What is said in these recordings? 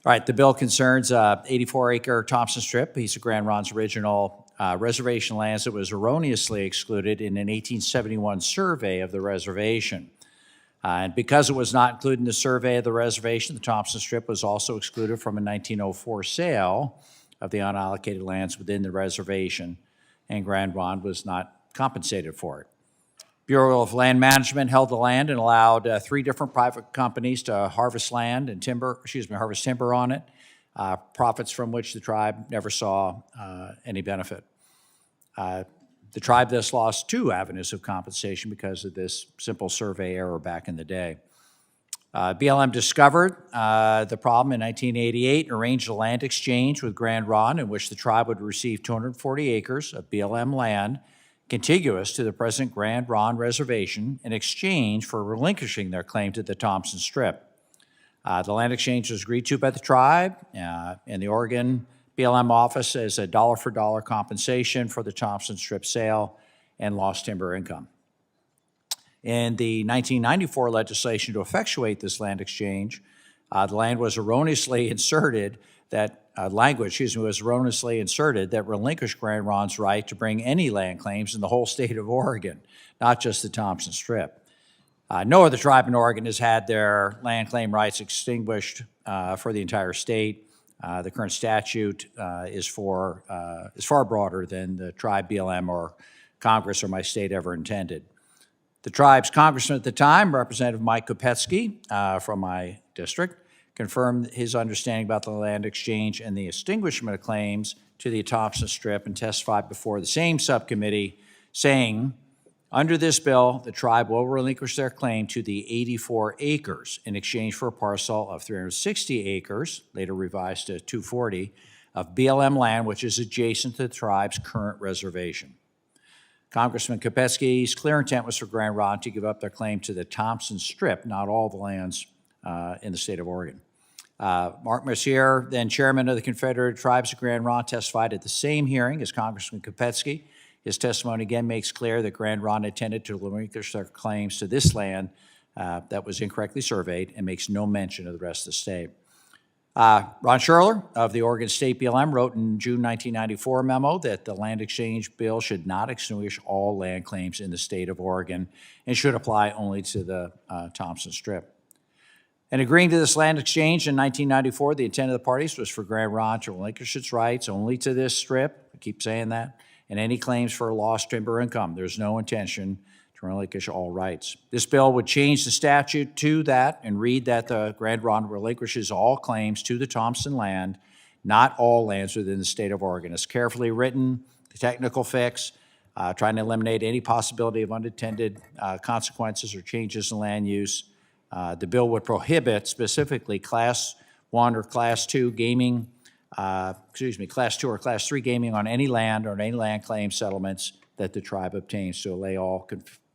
All right, the bill concerns 84-acre Thompson Strip, piece of Grand Ronde's original reservation lands that was erroneously excluded in an 1871 survey of the reservation. And because it was not included in the survey of the reservation, the Thompson Strip was also excluded from a 1904 sale of the unallocated lands within the reservation, and Grand Ronde was not compensated for it. Bureau of Land Management held the land and allowed 3 different private companies to harvest land and harvest timber on it, profits from which the tribe never saw any benefit. The tribe thus lost 2 avenues of compensation because of this simple survey error back in the day. BLM discovered the problem in 1988 and arranged a land exchange with Grand Ronde in which the tribe would receive 240 acres of BLM land contiguous to the present Grand Ronde Reservation in exchange for relinquishing their claim to the Thompson Strip. The land exchange was agreed to by the tribe and the Oregon BLM office as a dollar-for-dollar compensation for the Thompson Strip sale and lost timber income. In the 1994 legislation to effectuate this land exchange, the land was erroneously inserted that was erroneously inserted that relinquished Grand Ronde's right to bring any land claims in the whole state of Oregon, not just the Thompson Strip. No other tribe in Oregon has had their land claim rights extinguished for the entire state. The current statute is far broader than the tribe, BLM, or Congress or my state ever intended. The tribe's congressman at the time, Representative Mike Kopetsky from my district, confirmed his understanding about the land exchange and the extinguishment of claims to the Thompson Strip and testified before the same subcommittee, saying, under this bill, the tribe will relinquish their claim to the 84 acres in exchange for a parcel of 360 acres, later revised to 240, of BLM land, which is adjacent to the tribe's current reservation. Congressman Kopetsky's clear intent was for Grand Ronde to give up their claim to the Thompson Strip, not all the lands in the state of Oregon. Mark Messier, then chairman of the Confederated Tribes of Grand Ronde, testified at the same hearing as Congressman Kopetsky. His testimony again makes clear that Grand Ronde intended to relinquish their claims to this land that was incorrectly surveyed and makes no mention of the rest of the state. Ron Schrader of the Oregon State BLM wrote in June 1994 memo that the land exchange bill should not extinguish all land claims in the state of Oregon and should apply only to the Thompson Strip. In agreeing to this land exchange in 1994, the intent of the parties was for Grand Ronde to relinquish its rights only to this strip, I keep saying that, and any claims for lost timber income. There's no intention to relinquish all rights. This bill would change the statute to that and read that the Grand Ronde relinquishes all claims to the Thompson land, not all lands within the state of Oregon. It's carefully written, the technical fix, trying to eliminate any possibility of unintended consequences or changes in land use. The bill would prohibit specifically Class 1 or Class 2 gaming, Class 2 or Class 3 gaming on any land or any land claim settlements that the tribe obtains to allay all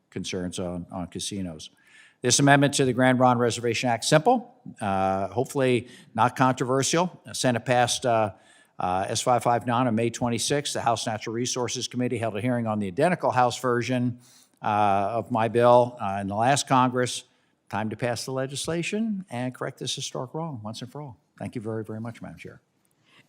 concerns on casinos. This amendment to the Grand Ronde Reservation Act, simple, hopefully not controversial. Senate passed S559 on May 26th. The House Natural Resources Committee held a hearing on the identical House version of my bill in the last Congress. Time to pass the legislation and correct this historic wrong once and for all. Thank you very, very much, Madam Chair.